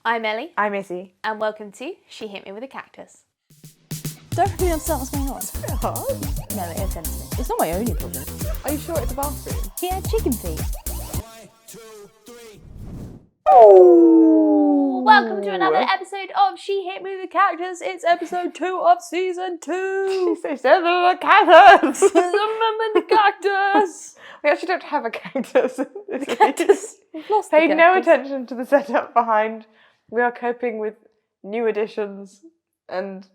I'm Ellie. I'm Izzie. And welcome to She Hit Me With a Cactus. Don't really understand what's going on. It's very hard. No, it is sensitive. It's not my only problem. Are you sure it's a bathroom? He had chicken feet. 1, 2, 3. Oh! Welcome to another episode of She Hit Me With a Cactus. It's episode 2 of season 2. She said the cactus! Remember the cactus! We actually don't have a cactus. The cactus. We've lost the Paid no cactus. attention to the setup behind. We are coping with new additions and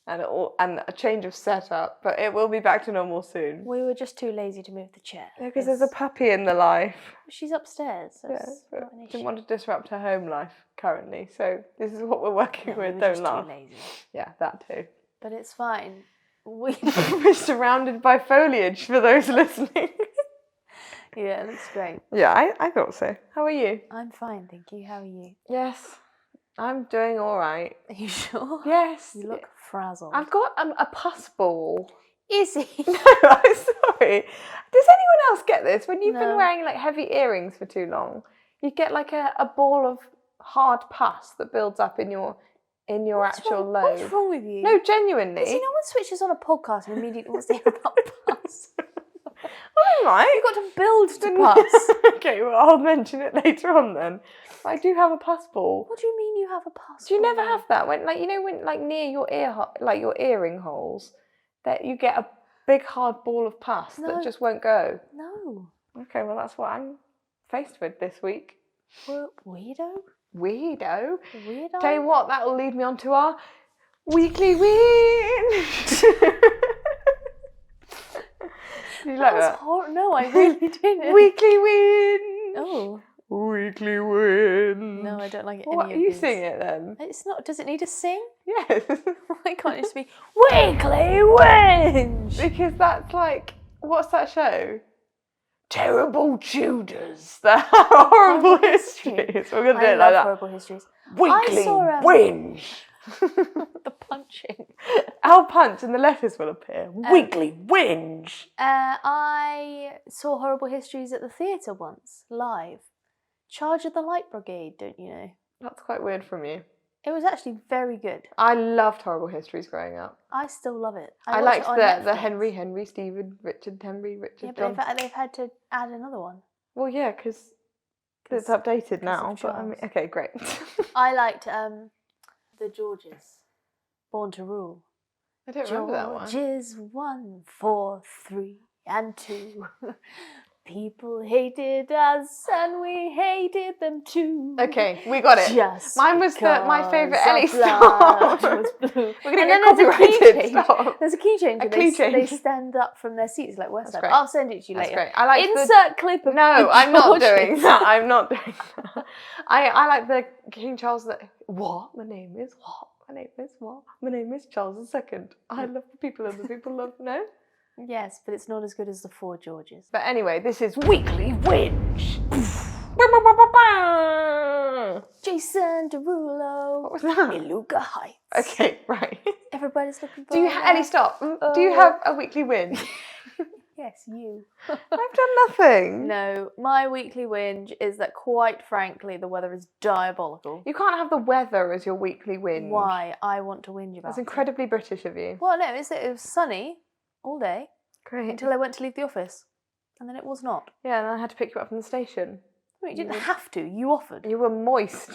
a change of setup, but it will be back to normal soon. We were just too lazy to move the chair. Because there's a puppy in the life. She's upstairs. So Yeah, it's but not an issue. didn't want to disrupt her home life currently, so this is what we're working No, we with. were Don't just laugh. too lazy. Yeah, that too. But it's fine. We... We're surrounded by foliage for those listening. Yeah, it looks great. Yeah, I thought so. How are you? I'm fine, thank you. How are you? Yes, I'm doing all right. Are you sure? Yes. You look frazzled. I've got a pus ball. Izzy. No, I'm sorry. Does anyone else get this? When you've been No. wearing like heavy earrings for too long, you get like a ball of hard pus that builds up in your actual lobe. What's wrong with you? No, genuinely. See, no one switches on a podcast and immediately wants to hear about pus. All right. You've got to build to pus. Okay, well, I'll mention it later on then. I do have a pus ball. What do you mean you have a pus? Do you never ball? have that when, like, you know, when like near your like your earring holes, that you get a big hard ball of pus No. that just won't go? No. Okay, well, that's what I'm faced with this week. Weirdo? Weirdo. Weirdo? Tell you what, that will lead me on to our weekly win. Do you like that? No, I really didn't. Weekly win. Oh. Weekly win. No, I don't like it. What, any of you these. sing it then? It's not. Does it need to sing? Yes. Why can't it just be Weekly Whinge? Because that's like, what's that show? Terrible Tudors. The horrible histories. We're going to do I it love like that. horrible histories. Weekly I saw, whinge. The punching. Our punch and the letters will appear. Weekly whinge. I saw Horrible Histories at the theatre once, live. Charge of the Light Brigade, don't you know? That's quite weird from you. It was actually very good. I loved horrible histories growing up. I still love it. I watch liked it on the Netflix. Henry, Stephen, Richard, Henry, Richard, Yeah, John. but they've had to add another one. Well, yeah, because it's updated now. of But I mean, Charles. okay, great. I liked the Georges, Born to Rule. I don't remember that one. Georges 1, 4, 3, and 2. People hated us and we hated them too. Okay, we got it. Just Mine was my favourite Ellie because song. blood was blue. We're going And to then get there's a key copyrighted. change. Stop. There's a key change. A where key they change. stand up from their seats like West That's Side. great. I'll send it to you That's later. great. I like Insert clip of No, the I'm not doing Georges. that. I'm not doing that. I like the King Charles. What? My name is what? My name is what? My name is Charles II. I love the people and the people love no. Yes, but it's not as good as the 4 Georges. But anyway, this is Weekly Whinge. Jason Derulo. What was that? Beluga Heights. Okay, right. Everybody's looking for Do you, Ellie, stop. Do you have a weekly win? Yes, you. I've done nothing. No, my weekly whinge is that, quite frankly, the weather is diabolical. You can't have the weather as your weekly win. Why? I want to whinge about That's it. incredibly British of you. Well, no, it was sunny all day Great. until I went to leave the office. And then it was not. Yeah, and I had to pick you up from the station. No, you didn't have to. You offered. You were moist.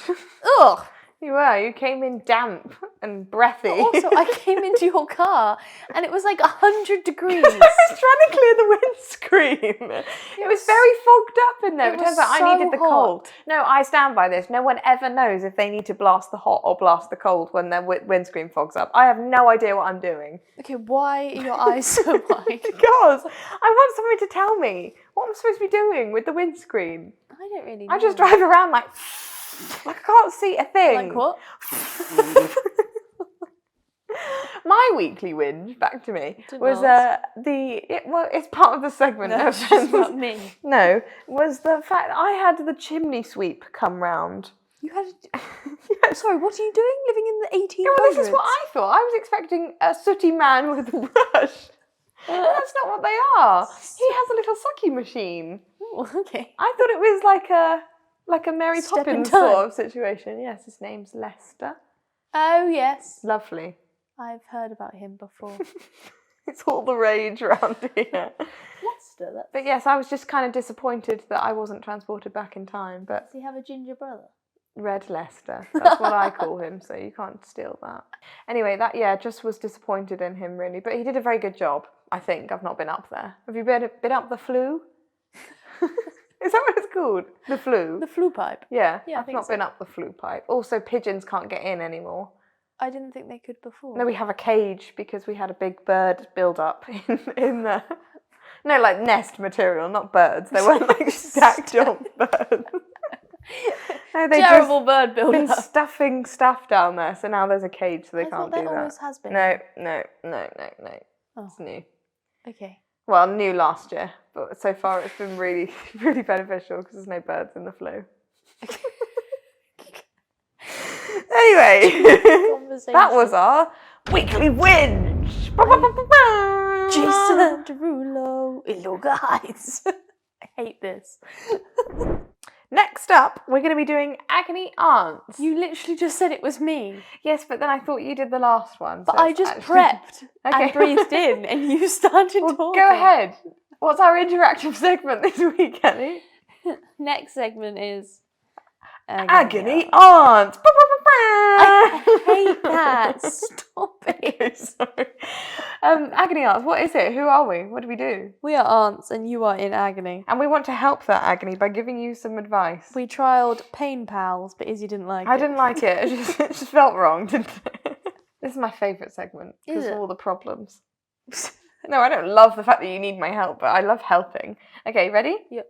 Ugh! You were. You came in damp and breathy. Also, I came into your car and it was like 100 degrees. I was trying to clear the windscreen. It was very fogged up in there. It It turns was out I so needed the hot. cold. No, I stand by this. No one ever knows if they need to blast the hot or blast the cold when their windscreen fogs up. I have no idea what I'm doing. Okay, why are your eyes so wide? Because I want somebody to tell me what I'm supposed to be doing with the windscreen. I don't really know. I just drive around like I can't see a thing. Like what? My weekly whinge, back to me, Didn't was ask. it's part of the segment. No, no it's just offense. about me. No, was the fact that I had the chimney sweep come round. You had a... Sorry, what are you doing living in the 1800s? Yeah, well, this is what I thought. I was expecting a sooty man with a brush. That's not what they are. He has a little sucky machine. Oh, okay. I thought it was like Like a Mary Step in Poppins time. sort of situation. Yes, his name's Lester. Oh, yes. Lovely. I've heard about him before. It's all the rage around here. Lester, that's... But yes, I was just kind of disappointed that I wasn't transported back in time. But Does he have a ginger brother? Red Lester, that's what I call him, so you can't steal that. Anyway, just was disappointed in him really, but he did a very good job, I think. I've not been up there. Have you been up the flue? Is that what it's called? The flue? The flue pipe. Yeah, Yeah, I I've think not so. been up the flue pipe. Also, pigeons can't get in anymore. I didn't think they could before. No, we have a cage because we had a big bird build-up in the... No, like nest material, not birds. They weren't like stacked on birds. No, they Terrible bird been builder. stuffing stuff down there, so now there's a cage, so they I can't thought do there that. always has been. No. Oh. It's new. Okay. Well, new last year, but so far it's been really, really beneficial because there's no birds in the flue. Anyway, that was our weekly whinge. Jason Derulo, Iloga Heights. I hate this. Next up, we're going to be doing Agony Aunts. You literally just said it was me. Yes, but then I thought you did the last one. But so I it's just actually- prepped Okay. and breathed in, and you started Well, talking. go ahead. What's our interactive segment this week, Ellie? Next segment is Agony Aunts. I hate that. Stop it. Sorry. Agony Aunts, what is it? Who are we? What do we do? We are aunts, and you are in agony. And we want to help that agony by giving you some advice. We trialled Pain Pals, but Izzy didn't like it. I didn't like it. It just felt wrong, didn't it? This is my favourite segment because Is of it? all the problems. No, I don't love the fact that you need my help, but I love helping. Okay, ready? Yep.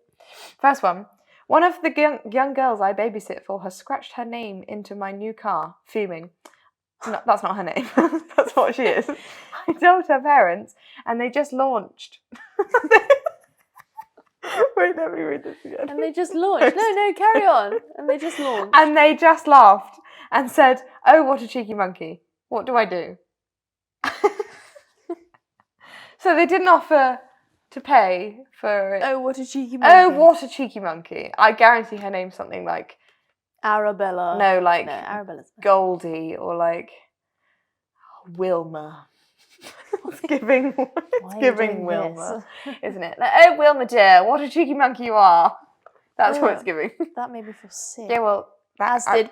First one. One of the young girls I babysit for has scratched her name into my new car, fuming. No, that's not her name. That's what she is. I told her parents, and they just launched. Wait, let me read this again. And they just launched. No, carry on. And they just launched. And they just laughed and said, "Oh, what a cheeky monkey. What do I do?" So they didn't offer to pay for it. Oh, what a cheeky monkey. Oh, what a cheeky monkey. I guarantee her name's something like, Arabella. no, like No, Arabella's Goldie or like Wilma. It's giving Why are you giving doing Wilma, this? isn't it? Like, oh, Wilma dear, what a cheeky monkey you are. That's what it's Ugh. giving. That made me feel sick. Yeah, well, As did...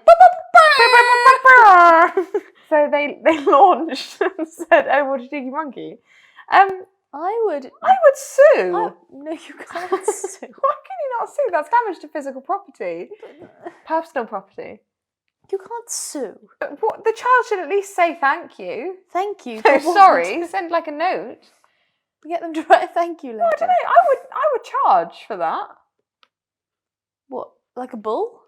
So they launched and said, "Oh, what a cheeky monkey." I would sue. no, you can't sue. Why can you not sue? That's damage to physical property, personal property. You can't sue. But what, the child should at least say thank you. Thank you. So for what? sorry. Send like a note. Get them to write a thank you letter. I don't know. I would charge for that. What? Like a bull?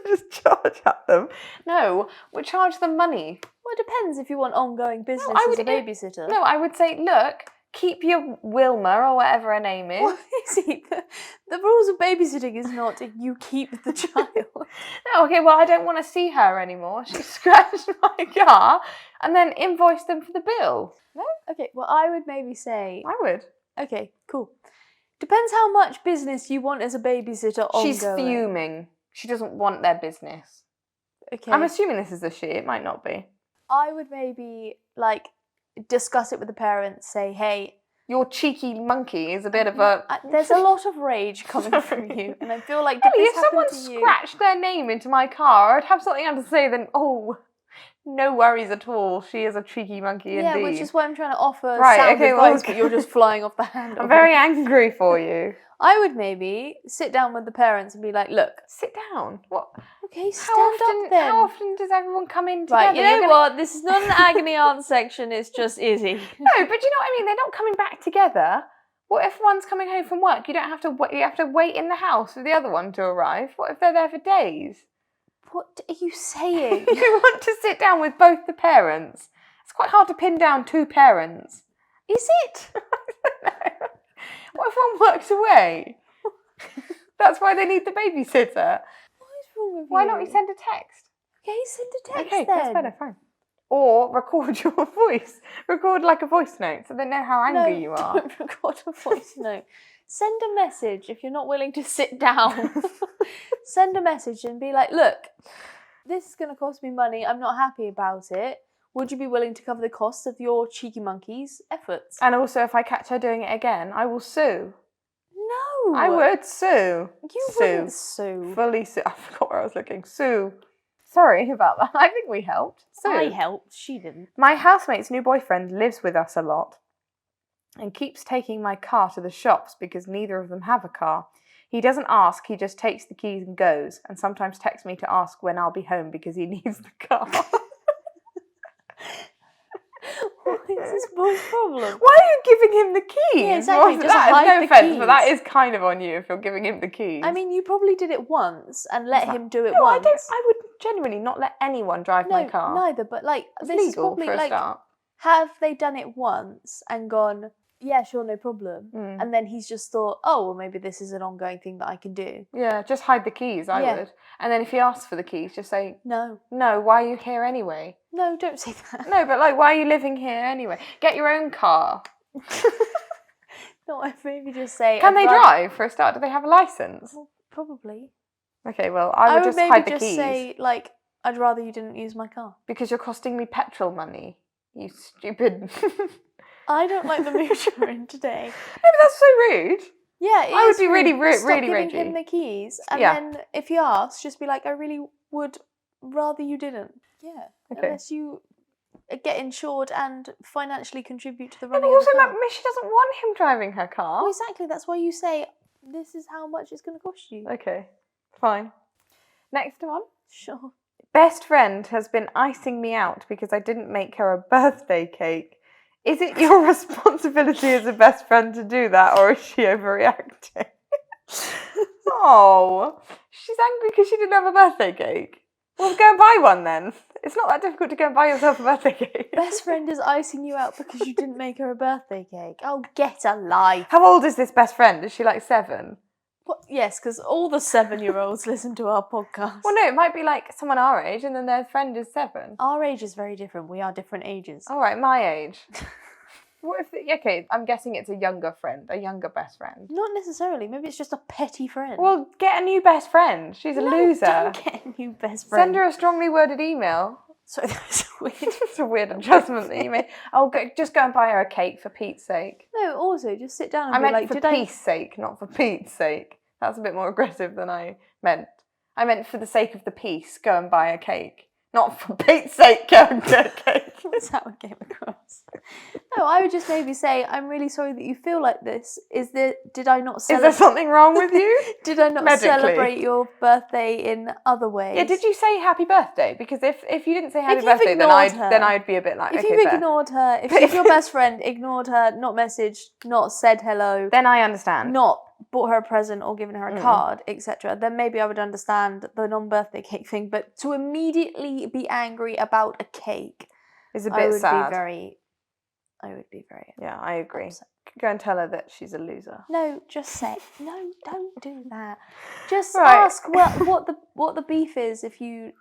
Just charge at them. No, we charge them money. Well, it depends if you want ongoing business I as a would- babysitter. No, I would say, look, keep your Wilma or whatever her name is. Well, Izzy, the rules of babysitting is not you keep the child. No, okay, well, I don't want to see her anymore. She scratched my car and then invoice them for the bill. No? Okay, well, I would maybe say, I would. okay, cool. Depends how much business you want as a babysitter ongoing. She's fuming. She doesn't want their business. Okay. I'm assuming this is a she. It might not be. I would maybe, like, discuss it with the parents, say, hey, Your cheeky monkey is a bit of a... there's a lot of rage coming from you, and I feel like Ellie, this if someone happened to you. scratched their name into my car, I'd have something to say then, oh, no worries at all. She is a cheeky monkey Yeah, indeed. which is why I'm trying to offer Right, sound okay, well, advice, but you're just flying off the handle. I'm very angry for you. I would maybe sit down with the parents and be like, look, Sit down. What? okay, stand up then. How often does everyone come in together? Right, you know You're gonna- what? This is not an agony aunt section, it's just Izzy. No, but do you know what I mean? They're not coming back together. What if one's coming home from work? You don't have to wait. You have to wait in the house for the other one to arrive. What if they're there for days? What are you saying? You want to sit down with both the parents. It's quite hard to pin down two parents. Is it? What if one works away? That's why they need the babysitter. What is wrong with you? Why not you send a text? Okay, send a text Okay, then. that's better, fine. Or record your voice. Record like a voice note so they know how angry you are. Don't record a voice note. Send a message if you're not willing to sit down. Send a message and be like, look, this is going to cost me money. I'm not happy about it. Would you be willing to cover the costs of your cheeky monkey's efforts? And also, if I catch her doing it again, I will sue. No. I would sue. You wouldn't sue. Fully sue. I forgot where I was looking. Sue. Sorry about that. I think we helped. Sue. I helped. She didn't. My housemate's new boyfriend lives with us a lot and keeps taking my car to the shops because neither of them have a car. He doesn't ask, he just takes the keys and goes, and sometimes texts me to ask when I'll be home because he needs the car. What is this boy's problem? Why are you giving him the keys? Yeah, exactly. Well, Just that is hide no the offence, keys. but that is kind of on you if you're giving him the keys. I mean, you probably did it once and let him do it no, once. I would genuinely not let anyone drive my car. Neither, but like, It's this is legal probably for a like, start. have they done it once and gone, yeah, sure, no problem. And then he's just thought, oh, well, maybe this is an ongoing thing that I can do. Yeah, just hide the keys, I Yeah. would. And then if he asks for the keys, just say, No, why are you here anyway? no, don't say that. No, but like, why are you living here anyway? Get your own car. No, I maybe just say. Can they I'd rather- drive for a start? Do they have a license? Probably. Okay, well, I would just maybe hide the just keys. say, like, I'd rather you didn't use my car. Because you're costing me petrol money. You stupid. I don't like the mood you're in today. No, but that's so rude. Yeah, it I would is be really rude. Stop really giving ragey. him the keys, and Yeah. then if he asks, just be like, I really would rather you didn't. Yeah, Okay. unless you get insured and financially contribute to the No, running but of also, the car. she doesn't want him driving her car. Well, exactly. That's why you say this is how much it's going to cost you. Okay, fine. Next one. Sure. Best friend has been icing me out because I didn't make her a birthday cake. Is it your responsibility as a best friend to do that, or is she overreacting? Oh, she's angry because she didn't have a birthday cake. Well, go and buy one then. It's not that difficult to go and buy yourself a birthday cake. Best friend is icing you out because you didn't make her a birthday cake. Oh, get a life. How old is this best friend? Is she like 7? What? Yes, because all the 7-year-olds listen to our podcast. Well, no, it might be like someone our age and then their friend is 7. Our age is very different. We are different ages. All right, my age. What if? Okay, I'm guessing it's a younger friend, a younger best friend. Not necessarily. Maybe it's just a petty friend. Well, get a new best friend. She's a loser. Don't get a new best friend. Send her a strongly worded email. Sorry, that was weird. It's a weird adjustment that you made. Oh, just go and buy her a cake for Pete's sake. No, also just sit down and I be meant like, for did peace sake, not for Pete's sake. That's a bit more aggressive than I meant. I meant for the sake of the peace, go and buy a cake. Not for Pete's sake, go and get a cake. That's how it came across. No, I would just maybe say, I'm really sorry that you feel like this. Did I not Is celebrate? there something wrong with you? Did I not medically? celebrate your birthday in other ways? Yeah, did you say happy birthday? Because if you didn't say happy If you've birthday, ignored her- then I'd be a bit like, If okay, you've fair. ignored her, if she's your best friend, ignored her, not messaged, not said hello, Then I understand. not bought her a present or given her a card, etc., then maybe I would understand the non-birthday cake thing. But to immediately be angry about a cake, It's a I bit would sad. I would be very Yeah, I agree. upset. Go and tell her that she's a loser. No, just say no. Don't do that. Just Right. ask what the beef is if she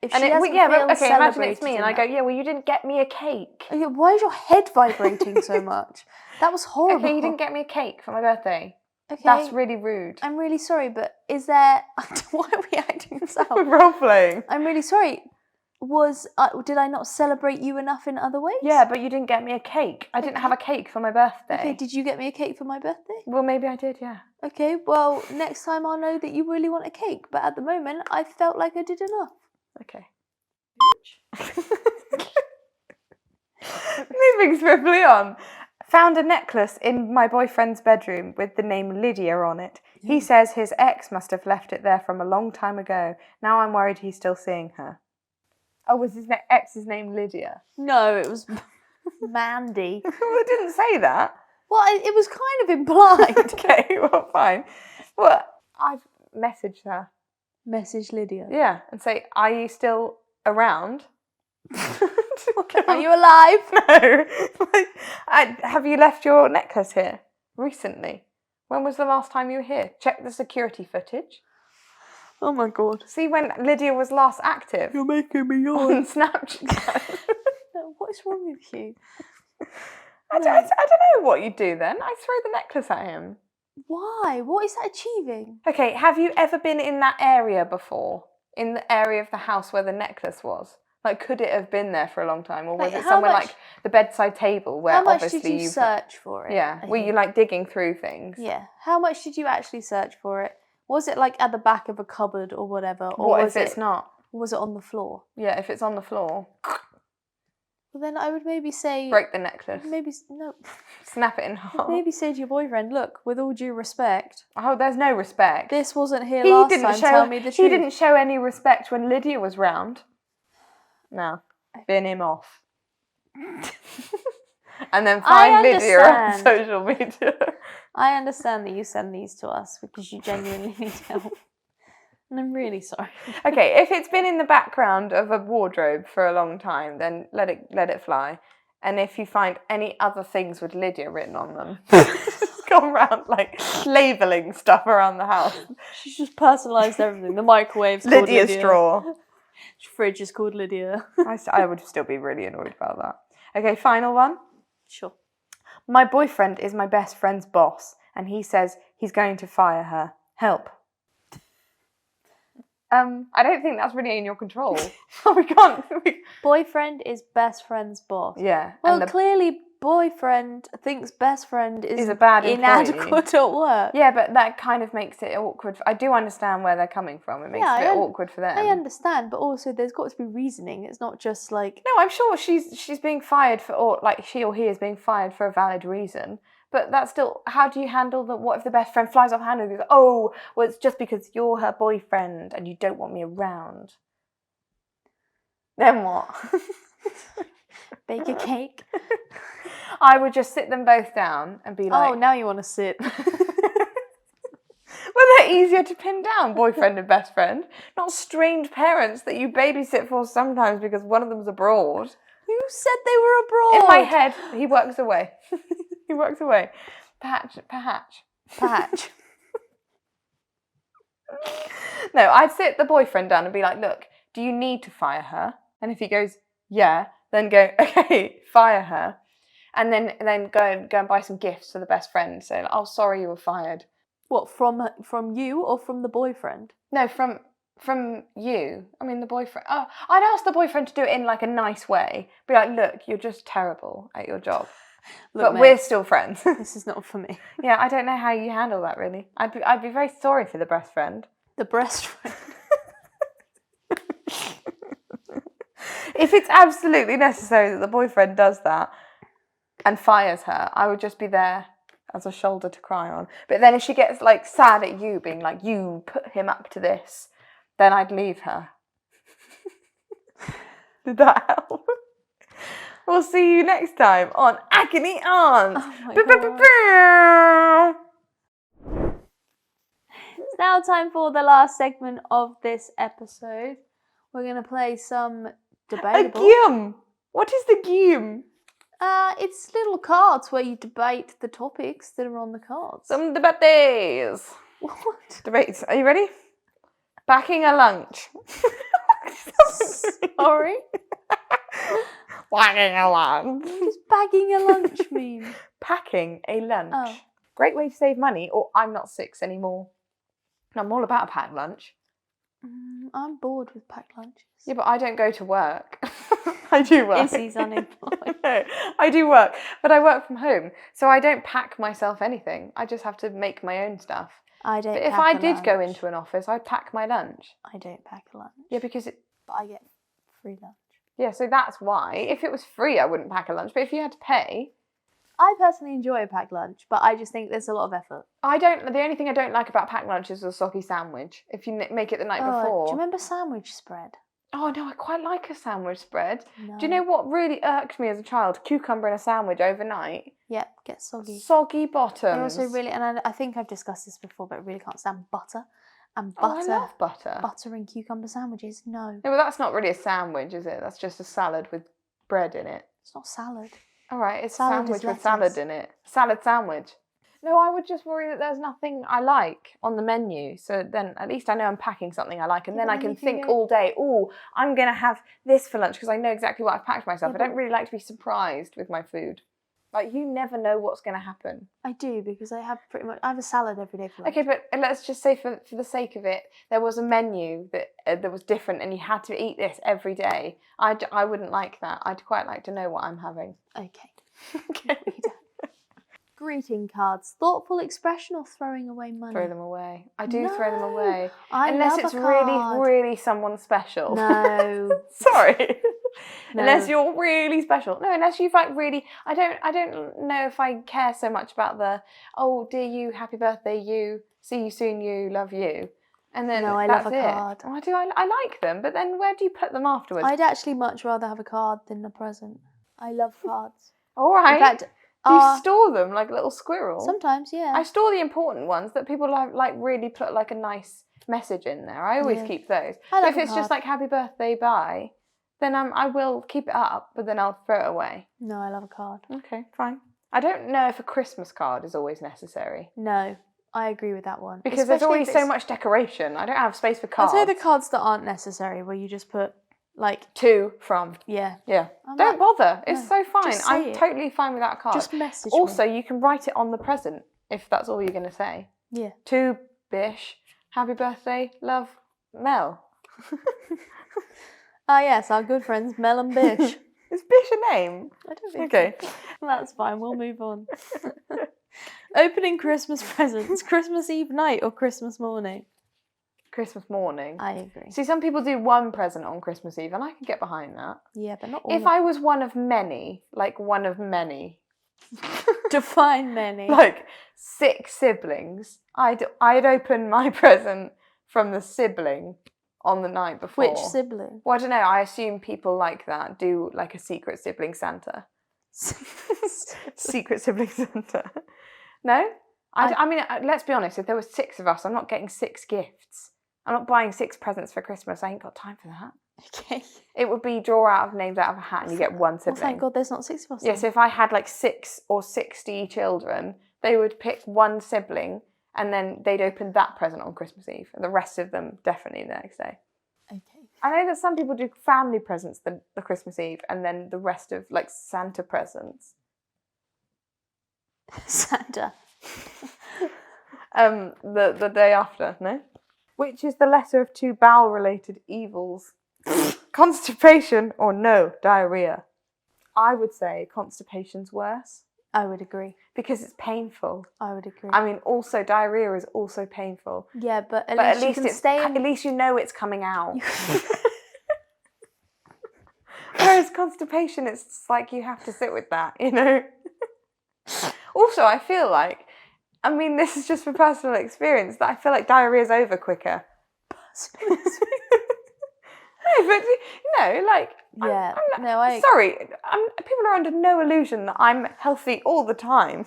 doesn't yeah, feel but okay, imagine it's celebrated me in and I go, that. yeah, well, you didn't get me a cake. Okay, why is your head vibrating so much? That was horrible. Okay, you didn't get me a cake for my birthday. Okay, That's really rude. I'm really sorry, but is there? Why are we acting this out? Role playing. I'm really sorry. Did I not celebrate you enough in other ways? Yeah, but you didn't get me a cake. I didn't have a cake for my birthday. Okay, did you get me a cake for my birthday? Well, maybe I did, yeah. Okay, well, next time I'll know that you really want a cake. But at the moment, I felt like I did enough. Okay. Moving swiftly on. Found a necklace in my boyfriend's bedroom with the name Lydia on it. He says his ex must have left it there from a long time ago. Now I'm worried he's still seeing her. Oh, was his ex's name Lydia? No, it was Mandy. Well, it didn't say that. Well, it was kind of implied. Okay, well, fine. Well, I've messaged her. Message Lydia. Yeah, and say, are you still around? Are you alive? No. Have you left your necklace here recently? When was the last time you were here? Check the security footage. Oh my god. See when Lydia was last active You're making me yawn. on Snapchat. What is wrong with you? I don't know what you'd do then. I'd throw the necklace at him. Why? What is that achieving? Okay, have you ever been in that area before? In the area of the house where the necklace was? Like, could it have been there for a long time? Or was Like, it how somewhere much- like the bedside table where How much obviously did you you've... search for it? Yeah, were you like digging through things? Yeah. How much did you actually search for it? Was it like at the back of a cupboard or whatever? Or What was if it's not? Was it on the floor? Yeah, if it's on the floor, Well, then I would maybe say... break the necklace. Maybe... No. Snap it in half. Maybe say to your boyfriend, look, with all due respect, Oh, there's no respect. this wasn't here last time, tell me the truth. He didn't show any respect when Lydia was round. No. Bin him off. And then find Lydia on understand. social media. I understand that you send these to us because you genuinely need help. And I'm really sorry. Okay, if it's been in the background of a wardrobe for a long time, then let it fly. And if you find any other things with Lydia written on them, just gone around like labelling stuff around the house. She's just personalised everything. The microwave's called Lydia Lydia. straw. Fridge is called Lydia. I would still be really annoyed about that. Okay, final one. Sure. My boyfriend is my best friend's boss, and he says he's going to fire her. Help. I don't think that's really in your control. we can't. Boyfriend is best friend's boss. Yeah. Well, and clearly boyfriend thinks best friend is a bad inadequate at work. Yeah, but that kind of makes it awkward. I do understand where they're coming from. It makes it a bit awkward for them. I understand, but also there's got to be reasoning. It's not just like... No, I'm sure she's being fired for, or like she or he is being fired for a valid reason. But that's still, how do you handle the, what if the best friend flies off hand and goes, oh, well, it's just because you're her boyfriend and you don't want me around. Then what? Bake a cake. I would just sit them both down and be like... Oh, now you want to sit. Well, they're easier to pin down, boyfriend and best friend. Not strange parents that you babysit for sometimes because one of them's abroad. Who said they were abroad? In my head, he works away. He works away. Patch. No, I'd sit the boyfriend down and be like, look, do you need to fire her? And if he goes, yeah, then go, okay, fire her. And then go and buy some gifts for the best friend. Say, oh, sorry, you were fired. What, from you or from the boyfriend? No, from you. I mean, the boyfriend. Oh, I'd ask the boyfriend to do it in like a nice way. Be like, look, you're just terrible at your job. Look, but mate, we're still friends. This is not for me. Yeah, I don't know how you handle that, really. I'd be very sorry for the best friend. The breast friend. If it's absolutely necessary that the boyfriend does that and fires her, I would just be there as a shoulder to cry on. But then if she gets like sad at you, being like, you put him up to this, then I'd leave her. Did that help? We'll see you next time on Agony Aunts. Oh It's now time for the last segment of this episode. We're going to play some A Debatable. game. What is the game? It's little cards where you debate the topics that are on the cards. Some debates. What? Debates. Are you ready? Packing a lunch. Sorry? Packing a lunch. What does bagging a lunch mean? Packing a lunch. Oh. Great way to save money, or I'm not 6 anymore. I'm all about a packed lunch. I'm bored with packed lunches. Yeah, but I don't go to work. I do work. Izzie's unemployed. No, I do work, but I work from home, so I don't pack myself anything. I just have to make my own stuff. I don't But if pack I a did go lunch. into an office, I'd pack my lunch. I don't pack a lunch. Yeah, because it... But I get free lunch. Yeah, so that's why. If it was free, I wouldn't pack a lunch, but if you had to pay... I personally enjoy a packed lunch, but I just think there's a lot of effort. The only thing I don't like about packed lunch is a soggy sandwich. If you make it the night before. Do you remember sandwich spread? Oh no, I quite like a sandwich spread. No. Do you know what really irked me as a child? Cucumber in a sandwich overnight. Yep, get soggy. Soggy bottoms. I also really, and I think I've discussed this before, but I really can't stand butter. And Oh, butter. I love butter. Butter and cucumber sandwiches, no. No, but that's not really a sandwich, is it? That's just a salad with bread in it. It's not salad. All right, it's Salad a is sandwich with lettuce. salad in it. Salad sandwich. No, I would just worry that there's nothing I like on the menu. So then at least I know I'm packing something I like. And Yeah, then but I then can if you think go- all day, oh, I'm going to have this for lunch because I know exactly what I've packed myself. Yeah, I don't really like to be surprised with my food. Like, you never know what's going to happen. I do, because I have a salad every day for lunch. Okay, but let's just say for the sake of it, there was a menu that was different and you had to eat this every day. I wouldn't like that. I'd quite like to know what I'm having. Okay. Okay. Greeting cards. Thoughtful expression or throwing away money? Throw them away. I do throw them away. Unless Unless it's really, really someone special. No. Sorry. No. Unless you're really special. No, unless you've like really... I don't know if I care so much about the, oh, dear you, happy birthday you, see you soon you, love you. And then No, I that's love a it. card. Oh, I like them, but then where do you put them afterwards? I'd actually much rather have a card than a present. I love cards. All right. In fact, do you store them like little squirrels? sometimes, yeah. I store the important ones that people like really put like a nice message in there. I always keep those. I But love if a it's just card. like happy birthday, bye, then I will keep it up, but then I'll throw it away. No, I love a card. Okay, fine. I don't know if a Christmas card is always necessary. No, I agree with that one. Because there's Especially always if so it's- much decoration. I don't have space for I'd cards. say the cards that aren't necessary, where you just put, like, To, from. yeah, Yeah. I'm Don't like, bother. It's no, so fine. just say I'm it. totally fine without a card. just message Also, me. you can write it on the present if that's all you're going to say. Yeah. To Bish, happy birthday, love, Mel. Ah, yes, our good friends Mel and Bish. Is Bish a name? I don't think Okay. so. That's fine, we'll move on. Opening Christmas presents, Christmas Eve night or Christmas morning? Christmas morning. I agree. See, some people do one present on Christmas Eve, and I can get behind that. Yeah, but not all. If I was one of many, like one of many, define many. like 6 siblings, I'd open my present from the sibling on the night before. Which sibling? Well, I don't know. I assume people like that do like a secret sibling Santa. Secret sibling Santa. No? I mean, let's be honest. If there were 6 of us, I'm not getting 6 gifts. I'm not buying 6 presents for Christmas. I ain't got time for that. Okay. It would be draw out of names out of a hat and you get one sibling. Well, thank God there's not 6 of us. Yeah, so if I had like 6 or 60 children, they would pick one sibling and then they'd open that present on Christmas Eve. And the rest of them definitely the next day. Okay. I know that some people do family presents the Christmas Eve and then the rest of like Santa presents. Santa. The day after, no? Which is the lesser of 2 bowel-related evils? Constipation or no, diarrhea? I would say constipation's worse I would agree. because it's painful. I would agree. I mean, also diarrhea is also painful. Yeah, but at But least you can it's stay in... at least you know it's coming out. Whereas constipation, it's just like you have to sit with that, you know. Also, I feel like, I mean, this is just for personal experience, that I feel like diarrhea's over quicker. No, but no, like, Yeah, I'm no, I- sorry, people are under no illusion that I'm healthy all the time.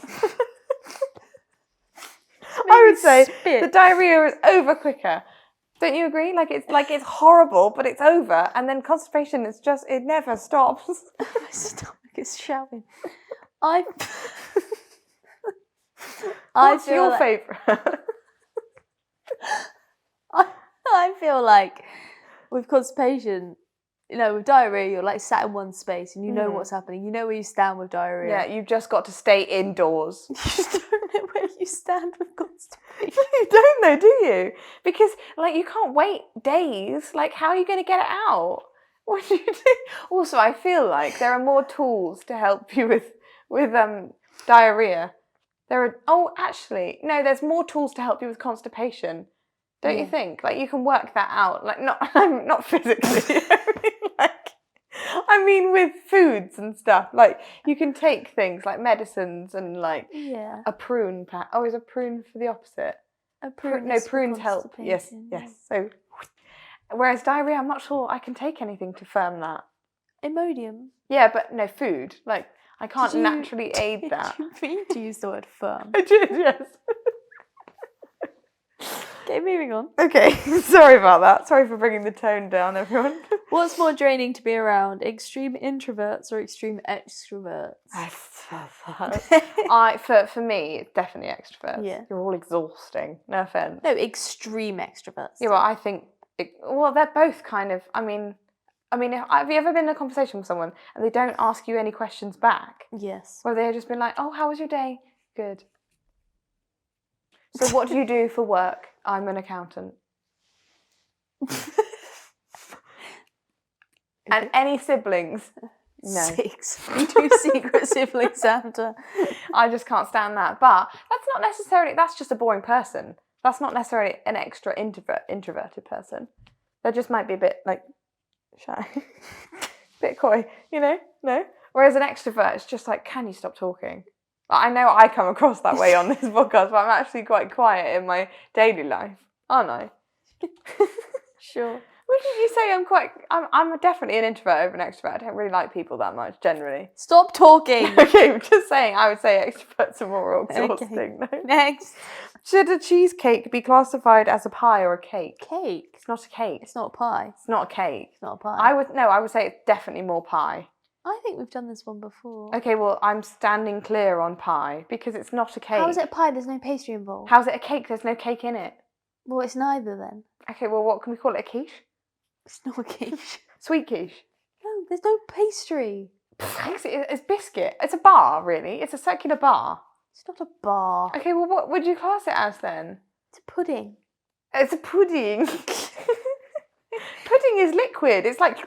I would say spit. the diarrhea is over quicker. Don't you agree? Like it's horrible, but it's over, and then constipation is just it never stops. My stomach is shouting. What's feel your like- favourite? I feel like with constipation, you know, with diarrhea, you're like sat in one space and you know what's happening. You know where you stand with diarrhea. Yeah, you've just got to stay indoors. You just don't know where you stand with constipation. You don't know, do you? Because like you can't wait days. Like how are you going to get it out? What do you do? Also, I feel like there are more tools to help you with diarrhea. There's more tools to help you with constipation. Don't you think? Like you can work that out. Like not physically. I mean with foods and stuff. Like you can take things like medicines and like Yeah. a prune pack. Oh, is a prune for the opposite? A prune No, is for prunes help. Yes, constipation, yes. So, whereas diarrhea, I'm not sure I can take anything to firm that. yeah. Imodium. Yeah, but no food. Like I can't Did you- naturally aid that. Did you mean to use the word firm? I did, yes. Okay, moving on. Okay, sorry about that. Sorry for bringing the tone down, everyone. What's more draining to be around, extreme introverts or extreme extroverts? For me, it's definitely extroverts. Yeah. You're all exhausting. No offense. No, extreme extroverts. Yeah, well, I think. They're both kind of. I mean, I mean, have you ever been in a conversation with someone and they don't ask you any questions back? Yes. Or they've just been like, oh, how was your day? Good. So what do you do for work? I'm an accountant. And any siblings? No. 6. We do secret sibling Santa. I just can't stand that. But that's just a boring person. That's not necessarily an extra introverted person. They just might be a bit like shy, bit coy, No? Whereas an extrovert, it's just like, can you stop talking? I know I come across that way on this podcast, but I'm actually quite quiet in my daily life, aren't I? Sure. What did you say? I'm definitely an introvert over an extrovert. I don't really like people that much, generally. Stop talking. Okay, I'm just saying, I would say extroverts are more exhausting. Okay. No? Next. Should a cheesecake be classified as a pie or a cake? Cake. It's not a cake. It's not a pie. It's not a cake. It's not a pie. I would say it's definitely more pie. I think we've done this one before. Okay, well, I'm standing clear on pie because it's not a cake. How is it a pie? There's no pastry involved. How's it a cake? There's no cake in it. Well, it's neither then. Okay, well, what can we call it? A quiche? It's not a quiche. Sweet quiche? No, there's no pastry. It's biscuit. It's a bar, really. It's a circular bar. It's not a bar. Okay, well, what would you class it as then? It's a pudding. It's a pudding. Pudding is liquid. It's like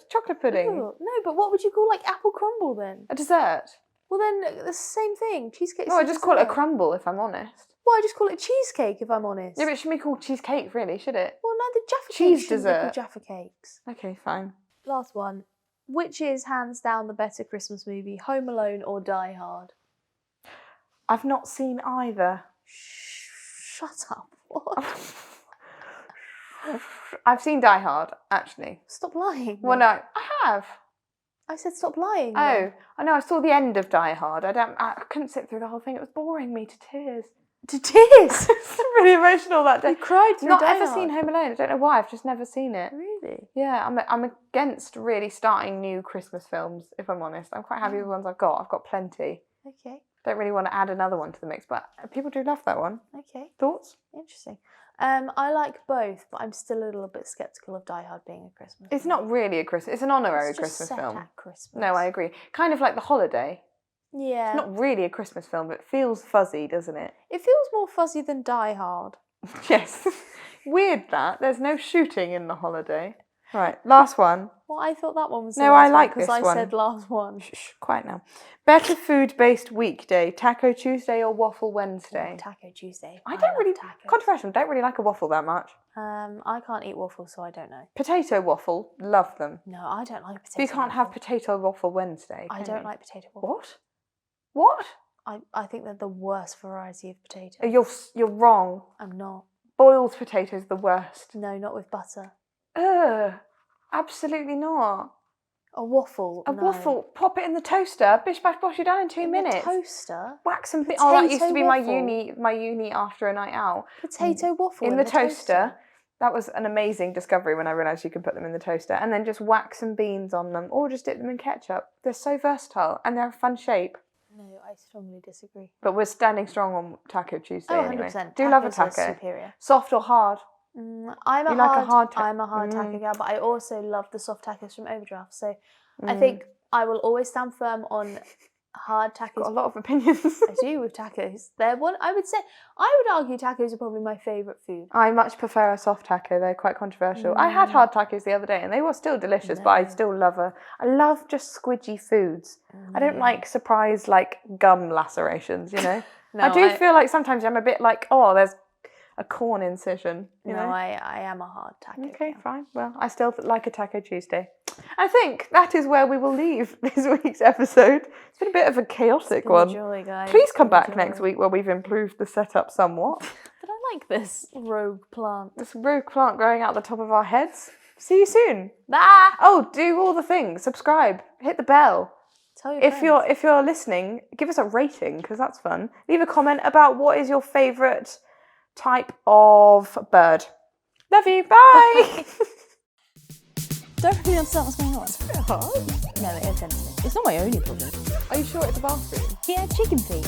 chocolate pudding. Ooh, no, but what would you call like apple crumble then? A dessert. Well, then it's the same thing. Cheesecake. No, I just call it a crumble if I'm honest. Well, I just call it cheesecake if I'm honest. Yeah, but it shouldn't be called cheesecake, really, should it? Well, no, the Jaffa Cheese cakes shouldn't be dessert. called Jaffa cakes. Okay, fine. Last one. Which is hands down the better Christmas movie, Home Alone or Die Hard? I've not seen either. Shut up. What? I've seen Die Hard, actually. Stop lying. Well, no, I have. I said stop lying. Oh, then. I know. I saw the end of Die Hard. I couldn't sit through the whole thing. It was boring me to tears. To tears. It's really emotional that day. You cried through Not Die ever Hard. seen Home Alone. I don't know why. I've just never seen it. Really? Yeah, I'm against really starting new Christmas films. If I'm honest, I'm quite happy with the ones I've got. I've got plenty. Okay. Don't really want to add another one to the mix, but people do love that one. Okay. Thoughts? Interesting. I like both, but I'm still a little bit sceptical of Die Hard being a Christmas. It's not really a Christmas. It's an honorary It's just Christmas set film. at Christmas. No, I agree. Kind of like The Holiday. Yeah. It's not really a Christmas film, but it feels fuzzy, doesn't it? It feels more fuzzy than Die Hard. Yes. Weird that. There's no shooting in The Holiday. Right, last one. Well, I thought that one was. No, I like this because I one. said last one. Shh, quiet now. Better food-based weekday, Taco Tuesday or Waffle Wednesday? Taco Tuesday. I don't really, tacos. controversial, don't really like a waffle that much. I can't eat waffles, so I don't know. Potato waffle, love them. No, I don't like potato. But you can't have potato waffle Wednesday, I can don't you? like potato waffles. What? I think they're the worst variety of potato. You're wrong. I'm not. Boiled potatoes the worst. No, not with butter. Ugh, absolutely not. A waffle. A no. waffle, pop it in the toaster, bish bash bosh, you're done in 2 In minutes. the toaster. Whack some bits. Oh, that used to be my Potato uni after a night out. Potato waffle In the toaster. That was an amazing discovery when I realised you could put them in the toaster. And then just whack some beans on them or just dip them in ketchup. They're so versatile and they're a fun shape. No, I strongly disagree. But we're standing strong on Taco Tuesday Oh, anyway. 100%. Do love a Tacos are taco. superior. Soft or hard? I'm You a like a hard I'm a hard taco Mm. gal, but I also love the soft tacos from Overdraft. So I think I will always stand firm on hard tacos. Got a lot of opinions. I do with tacos. They're one. I would argue tacos are probably my favourite food. I much prefer a soft taco. They're quite controversial. I had hard tacos the other day and they were still delicious, but I still I love just squidgy foods. I don't like surprise like gum lacerations, you know? No, I do feel like sometimes I'm a bit like, oh, there's a corn incision, you No, know? I am a hard taco Okay, gal. fine. Well, I still like a Taco Tuesday. I think that is where we will leave this week's episode. It's been a bit of a chaotic one. Enjoy, guys. Please come back Enjoy. next week where we've improved the setup somewhat. But I like this rogue plant. This rogue plant growing out the top of our heads. See you soon. Bye. Oh, do all the things. Subscribe. Hit the bell. Tell your If friends. you're listening, give us a rating because that's fun. Leave a comment about what is your favourite type of bird. Love you. Bye. Don't really understand what's going on. Hard. No, it offends me. It's not my only problem. Are you sure it's a bathroom? He had chicken feet.